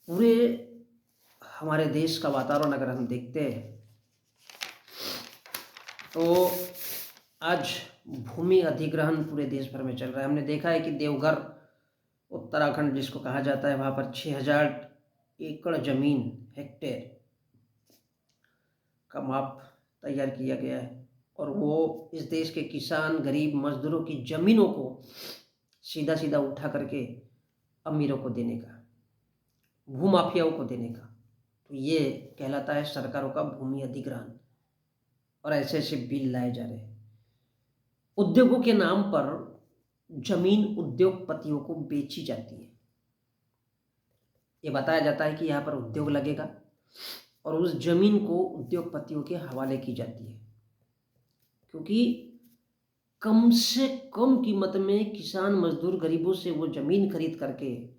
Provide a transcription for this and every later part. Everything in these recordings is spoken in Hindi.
पूरे हमारे देश का वातावरण अगर हम देखते हैं तो आज भूमि अधिग्रहण पूरे देश भर में चल रहा है। हमने देखा है कि देवघर उत्तराखंड जिसको कहा जाता है, वहाँ पर 6000 एकड़ जमीन, हेक्टेयर का माप तैयार किया गया है और वो इस देश के किसान, गरीब मजदूरों की ज़मीनों को सीधा सीधा उठा करके अमीरों को देने का, भूमाफियाओं को देने का। तो ये कहलाता है सरकारों का भूमि अधिग्रहण। और ऐसे ऐसे बिल लाए जा रहे हैं। उद्योगों के नाम पर जमीन उद्योगपतियों को बेची जाती है। ये बताया जाता है कि यहाँ पर उद्योग लगेगा और उस जमीन को उद्योगपतियों के हवाले की जाती है, क्योंकि कम से कम कीमत में किसान मजदूर गरीबों से वो जमीन खरीद करके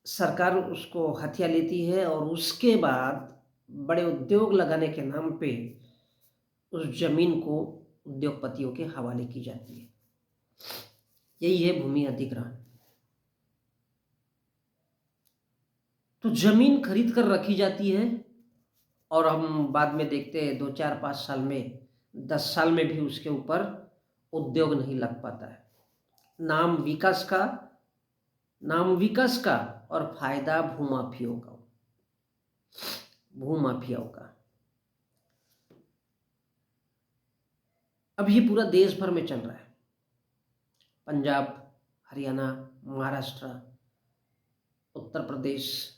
सरकार उसको हथिया लेती है और उसके बाद बड़े उद्योग लगाने के नाम पे उस जमीन को उद्योगपतियों के हवाले की जाती है। यही है भूमि अधिग्रहण। तो जमीन खरीद कर रखी जाती है और हम बाद में देखते हैं 2 4 5 साल में, 10 साल में भी उसके ऊपर उद्योग नहीं लग पाता है। नाम विकास का, नाम विकास का और फायदा भूमाफियाओं का, भूमाफियाओं का। अब ये पूरा देश भर में चल रहा है। पंजाब, हरियाणा, महाराष्ट्र, उत्तर प्रदेश,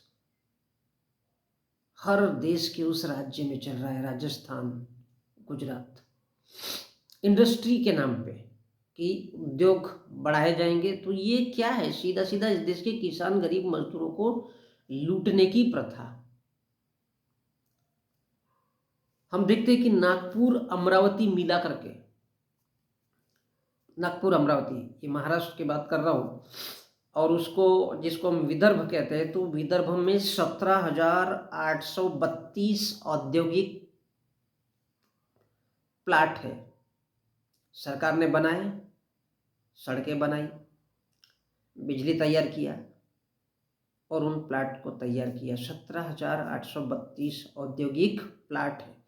हर देश के उस राज्य में चल रहा है, राजस्थान, गुजरात। इंडस्ट्री के नाम पे कि उद्योग बढ़ाए जाएंगे। तो ये क्या है? सीधा सीधा इस देश के किसान, गरीब मजदूरों को लूटने की प्रथा। हम देखते हैं कि नागपुर अमरावती मिला करके, नागपुर अमरावती, ये महाराष्ट्र की बात कर रहा हूँ, और उसको जिसको हम विदर्भ कहते हैं, तो विदर्भ में 17,832 औद्योगिक प्लाट है। सरकार ने बनाए, सड़कें बनाई, बिजली तैयार किया और उन प्लाट को तैयार किया। 17,832 औद्योगिक प्लाट है।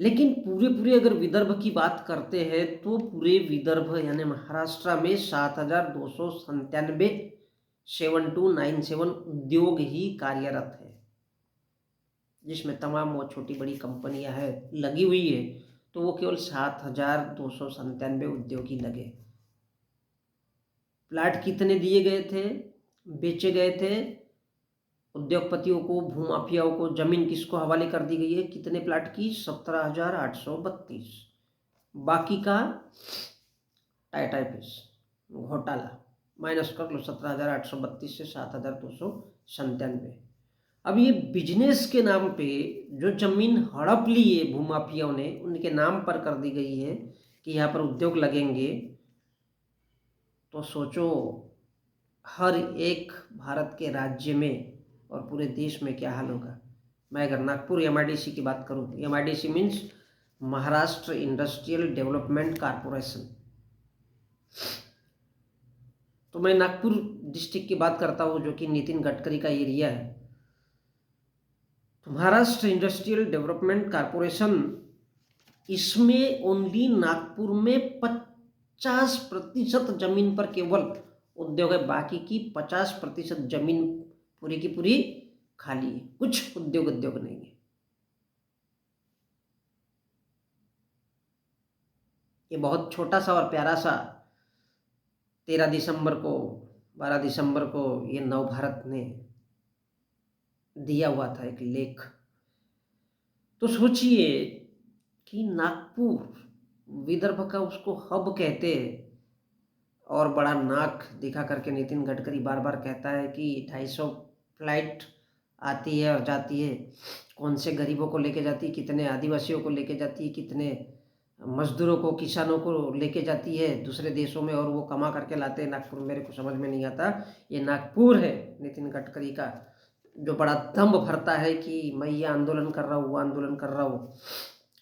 लेकिन पूरे पूरे अगर विदर्भ की बात करते हैं तो पूरे विदर्भ यानी महाराष्ट्र में 7,297 7297 उद्योग ही कार्यरत है, जिसमें तमाम वो छोटी बड़ी कंपनियां हैं लगी हुई है। तो वो केवल 7,297 उद्योग ही लगे। प्लाट कितने दिए गए थे, बेचे गए थे उद्योगपतियों को, भूमाफियाओं को? जमीन किसको हवाले कर दी गई है? कितने प्लाट की? 17,832। बाकी का टाइटाइपिस घोटाला माइनस कर लो, 17,832 से 7,297। अब ये बिजनेस के नाम पे जो जमीन हड़प ली है भूमाफियाओं ने, उनके नाम पर कर दी गई है कि यहाँ पर उद्योग लगेंगे। तो सोचो हर एक भारत के राज्य में और पूरे देश में क्या हाल होगा। मैं अगर नागपुर एमआईडीसी की बात करूँ, MIDC means Maharashtra industrial development corporation, तो मैं नागपुर डिस्ट्रिक्ट की बात करता हूँ जो कि नितिन गडकरी का एरिया है। तो महाराष्ट्र इंडस्ट्रियल डेवलपमेंट कारपोरेशन, इसमें ओनली नागपुर में 50% जमीन पर केवल उद्योग है। बाकी की 50% जमीन पूरी की पूरी खाली है, कुछ उद्योग नहीं है। ये बहुत छोटा सा और प्यारा सा 13 दिसंबर को, 12 दिसंबर को ये नव भारत ने दिया हुआ था एक लेख। तो सोचिए कि नागपुर विदर्भ का उसको हब कहते हैं और बड़ा नाक दिखा करके नितिन गडकरी बार बार कहता है कि 250 फ्लाइट आती है और जाती है। कौन से गरीबों को लेके जाती है, कितने आदिवासियों को लेके जाती है, कितने मजदूरों को, किसानों को लेके जाती है दूसरे देशों में और वो कमा करके लाते हैं नागपुर। मेरे को समझ में नहीं आता। ये नागपुर है नितिन गडकरी का जो बड़ा दम्भ भरता है कि मैं ये आंदोलन कर रहा हूँ, वो आंदोलन कर रहा हूँ।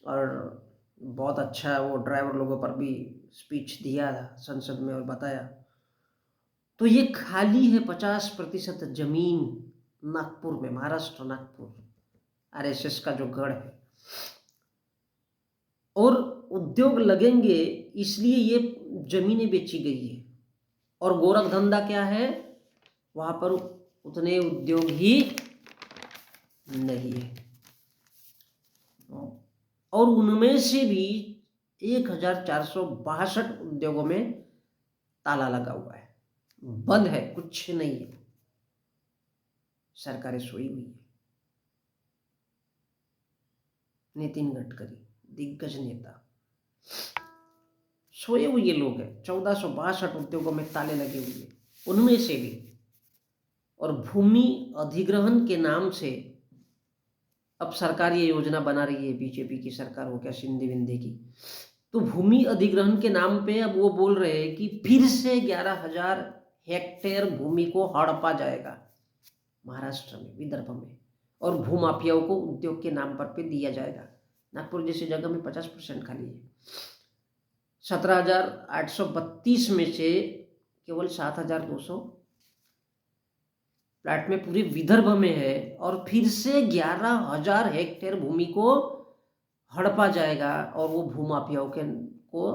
और बहुत अच्छा वो ड्राइवर लोगों पर भी स्पीच दिया संसद में और बताया। तो ये खाली है 50% जमीन नागपुर में, महाराष्ट्र नागपुर, आरएसएस का जो गढ़ है। और उद्योग लगेंगे इसलिए ये जमीनें बेची गई है। और गोरख धंधा क्या है, वहां पर उतने उद्योग ही नहीं है। और उनमें से भी 1462 उद्योगों में ताला लगा हुआ है, बंद है, कुछ नहीं है, सरकारें सोई हुई है। नितिन गडकरी दिग्गज नेता, सोए हुए लोग हैं। 1462 उद्योगों में ताले लगे हुए, उनमें से भी। और भूमि अधिग्रहण के नाम से अब सरकार ये योजना बना रही है, बीजेपी की सरकार हो, क्या शिंदे विंदे की। तो भूमि अधिग्रहण के नाम पे अब वो बोल रहे हैं कि फिर से 11,000 हेक्टेयर भूमि को हड़पा जाएगा महाराष्ट्र में, विदर्भ में, और भूमाफियाओं को उद्योग के नाम पर पे दिया जाएगा। नागपुर जैसी जगह में 50% खाली है। 17,832 में से केवल 7,200 प्लाट में पूरे विदर्भ में है। और फिर से 11,000 हेक्टेयर भूमि को हड़पा जाएगा और वो भूमाफियाओं को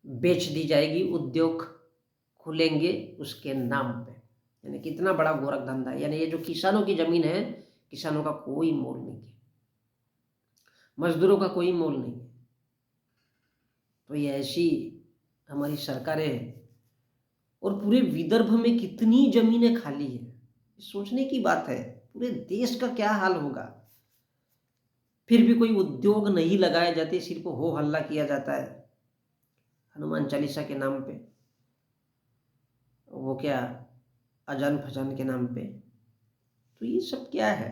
बेच दी जाएगी, उद्योग खुलेंगे उसके नाम पे। यानी कितना बड़ा गोरख धंधा है। यानी ये जो किसानों की जमीन है, किसानों का कोई मोल नहीं है, मजदूरों का कोई मोल नहीं है। तो ये ऐसी हमारी सरकारें हैं। और पूरे विदर्भ में कितनी जमीनें खाली है, सोचने की बात है। पूरे देश का क्या हाल होगा। फिर भी कोई उद्योग नहीं लगाए जाते, सिर्फ हो हल्ला किया जाता है हनुमान चालीसा के नाम पे, वो क्या अजान फजान के नाम पे। तो ये सब क्या है,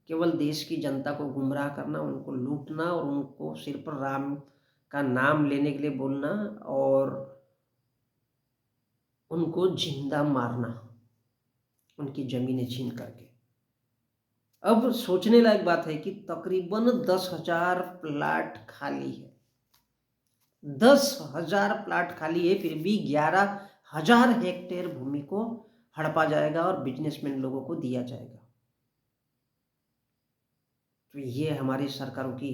केवल देश की जनता को गुमराह करना, उनको लूटना और उनको सिर्फ राम का नाम लेने के लिए बोलना और उनको जिंदा मारना, उनकी जमीनें छीन करके। अब सोचने लायक बात है कि तकरीबन 10,000 प्लाट खाली है, 10,000 प्लाट खाली है, फिर भी 11,000 हेक्टेयर भूमि को हड़पा जाएगा और बिजनेसमैन लोगों को दिया जाएगा। तो ये हमारी सरकारों की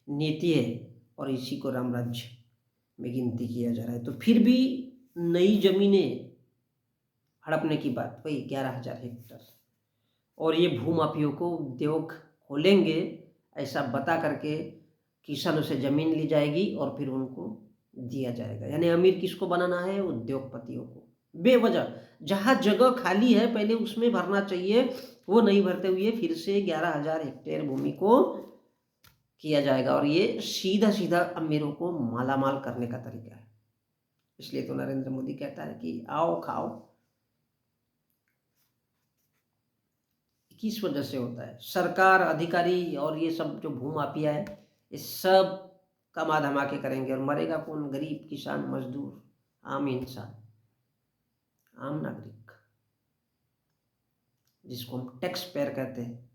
नीति है और इसी को राम राज्य में गिनती किया जा रहा है। तो फिर भी नई जमीनें हड़पने की बात, वही 11,000 हेक्टेयर। और ये भूमाफियों को उद्योग खोलेंगे ऐसा बता करके किसानों से ज़मीन ली जाएगी और फिर उनको दिया जाएगा। यानी अमीर किसको बनाना है, उद्योगपतियों को। बेवजह जहाँ जगह खाली है पहले उसमें भरना चाहिए, वो नहीं भरते हुए फिर से 11,000 हेक्टेयर भूमि को किया जाएगा। और ये सीधा सीधा अमीरों को मालामाल करने का तरीका है। इसलिए तो नरेंद्र मोदी कहता है कि आओ खाओ। किस वजह से होता है, सरकार, अधिकारी और ये सब जो भूमाफिया है, ये सब कमा धमा के करेंगे। और मरेगा कौन, गरीब, किसान, मजदूर, आम इंसान, आम नागरिक, जिसको हम टैक्स पेयर कहते हैं।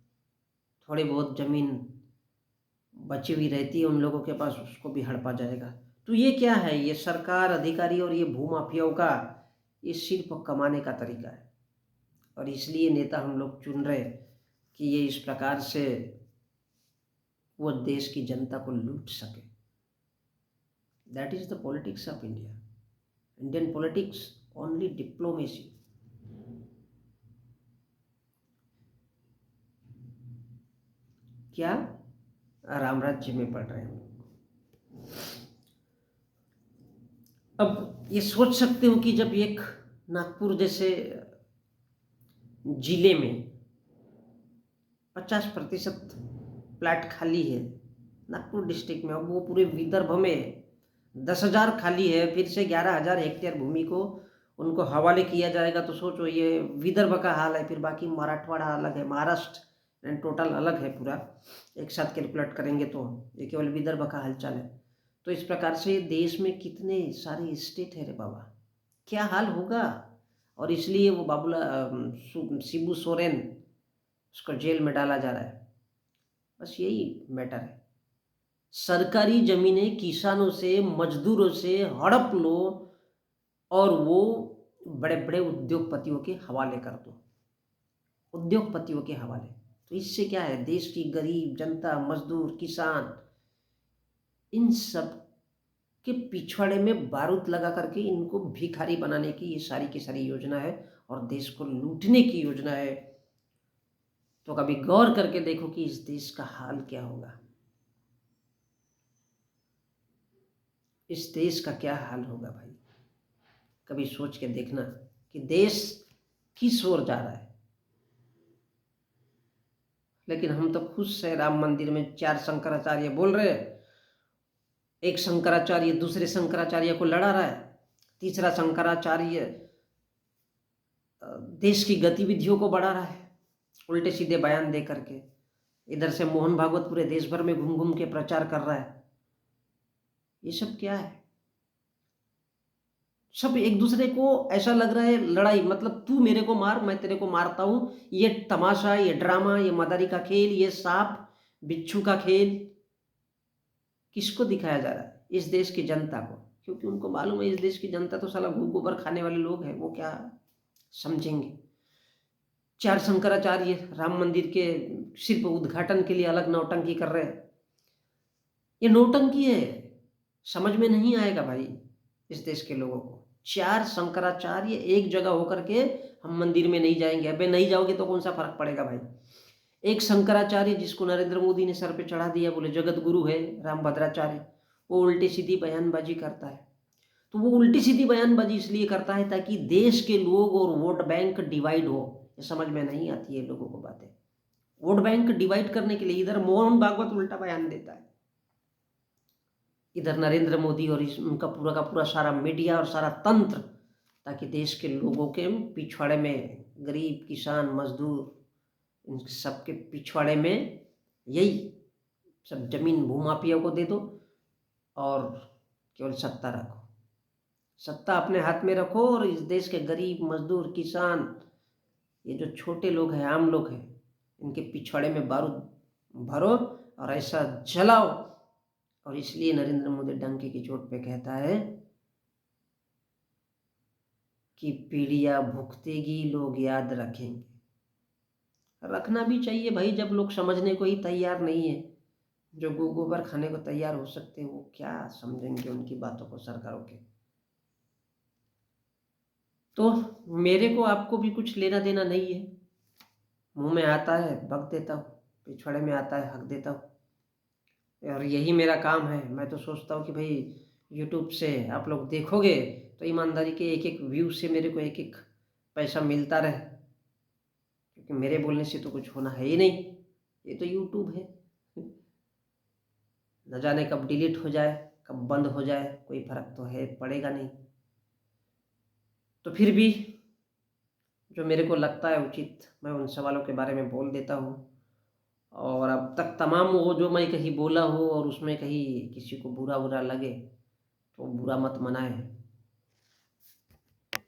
थोड़ी बहुत जमीन बची हुई रहती है उन लोगों के पास, उसको भी हड़पा जाएगा। तो ये क्या है, ये सरकार, अधिकारी और ये भूमाफियाओं का ये सिर्फ कमाने का तरीका है। और इसलिए नेता हम लोग चुन रहे कि ये इस प्रकार से वो देश की जनता को लूट सके। That is the politics of India. Indian politics only diplomacy. क्या राम राज्य में पढ़ रहे हैं। अब ये सोच सकते हो कि जब एक नागपुर जैसे जिले में 50% प्लाट खाली है नागपुर डिस्ट्रिक्ट में, अब वो पूरे विदर्भ में 10,000 खाली है, फिर से 11,000 हेक्टेयर भूमि को उनको हवाले किया जाएगा। तो सोचो ये विदर्भ का हाल है, फिर बाकी मराठवाड़ा अलग है, महाराष्ट्र टोटल अलग है पूरा। एक साथ कैलकुलेट करेंगे तो ये केवल विदर्भ का हालचाल है। तो इस प्रकार से देश में कितने सारे स्टेट है रे बाबा, क्या हाल होगा। और इसलिए वो शिबू सोरेन, उसको जेल में डाला जा रहा है। बस यही मैटर है। सरकारी जमीनें किसानों से, मजदूरों से हड़प लो और वो बड़े बड़े उद्योगपतियों के हवाले कर दो, उद्योगपतियों के हवाले। तो इससे क्या है, देश की गरीब जनता, मजदूर, किसान, इन सब के पिछवाड़े में बारूद लगा करके इनको भिखारी बनाने की ये सारी की सारी योजना है और देश को लूटने की योजना है। तो कभी गौर करके देखो कि इस देश का हाल क्या होगा, इस देश का क्या हाल होगा भाई। कभी सोच के देखना कि देश किस ओर जा रहा है। लेकिन हम तो खुश है, राम मंदिर में 4 शंकराचार्य बोल रहे हैं, एक शंकराचार्य दूसरे शंकराचार्य को लड़ा रहा है, तीसरा शंकराचार्य देश की गतिविधियों को बढ़ा रहा है उल्टे सीधे बयान दे करके। इधर से मोहन भागवत पूरे देश भर में घूम घूम के प्रचार कर रहा है। ये सब क्या है, सब एक दूसरे को ऐसा लग रहा है लड़ाई, मतलब तू मेरे को मार, मैं तेरे को मारता हूं। ये तमाशा, ये ड्रामा, ये मदारी का खेल, ये सांप बिच्छू का खेल किसको दिखाया जा रहा है? इस देश की जनता को। क्योंकि उनको मालूम है इस देश की जनता तो साला गोबर खाने वाले लोग हैं, वो क्या समझेंगे। 4 शंकराचार्य राम मंदिर के सिर्फ उद्घाटन के लिए अलग नौटंकी कर रहे हैं। ये नौटंकी है, समझ में नहीं आएगा भाई इस देश के लोगों को। 4 शंकराचार्य एक जगह होकर के हम मंदिर में नहीं जाएंगे। अबे नहीं जाओगे तो कौन सा फर्क पड़ेगा भाई। एक शंकराचार्य जिसको नरेंद्र मोदी ने सर पे चढ़ा दिया, बोले जगत गुरु है रामभद्राचार्य, वो उल्टी सीधी बयानबाजी करता है। तो वो उल्टी सीधी बयानबाजी इसलिए करता है ताकि देश के लोग और वोट बैंक डिवाइड हो। ये समझ में नहीं आती है लोगों को बातें। वोट बैंक डिवाइड करने के लिए इधर मोहन भागवत उल्टा बयान देता है, इधर नरेंद्र मोदी और उनका पूरा का पूरा सारा मीडिया और सारा तंत्र, ताकि देश के लोगों के पिछवाड़े में गरीब किसान मजदूर इन सबके पिछवाड़े में यही सब जमीन भूमाफिया को दे दो और केवल सत्ता रखो, सत्ता अपने हाथ में रखो और इस देश के गरीब मजदूर किसान, ये जो छोटे लोग हैं आम लोग हैं, इनके पिछवाड़े में बारूद भरो और ऐसा जलाओ। और इसलिए नरेंद्र मोदी डंके की चोट पे कहता है कि पीढ़ियां भुगतेगी लोग याद रखेंगे। रखना भी चाहिए भाई, जब लोग समझने को ही तैयार नहीं है। जो गोबर खाने को तैयार हो सकते हैं वो क्या समझेंगे उनकी बातों को सरकारों के। तो मेरे को आपको भी कुछ लेना देना नहीं है। मुंह में आता है बक देता हूँ, पिछवाड़े में आता है हक देता हूँ, और यही मेरा काम है। मैं तो सोचता हूँ कि भाई यूट्यूब से आप लोग देखोगे तो ईमानदारी के एक एक व्यू से मेरे को एक एक पैसा मिलता रहे, क्योंकि मेरे बोलने से तो कुछ होना है ही नहीं। ये तो यूट्यूब है, न जाने कब डिलीट हो जाए कब बंद हो जाए, कोई फर्क तो है पड़ेगा नहीं। तो फिर भी जो मेरे को लगता है उचित मैं उन सवालों के बारे में बोल देता हूँ। और अब तक तमाम वो जो मैं कहीं बोला हो और उसमें कहीं किसी को बुरा बुरा लगे तो बुरा मत मनाए।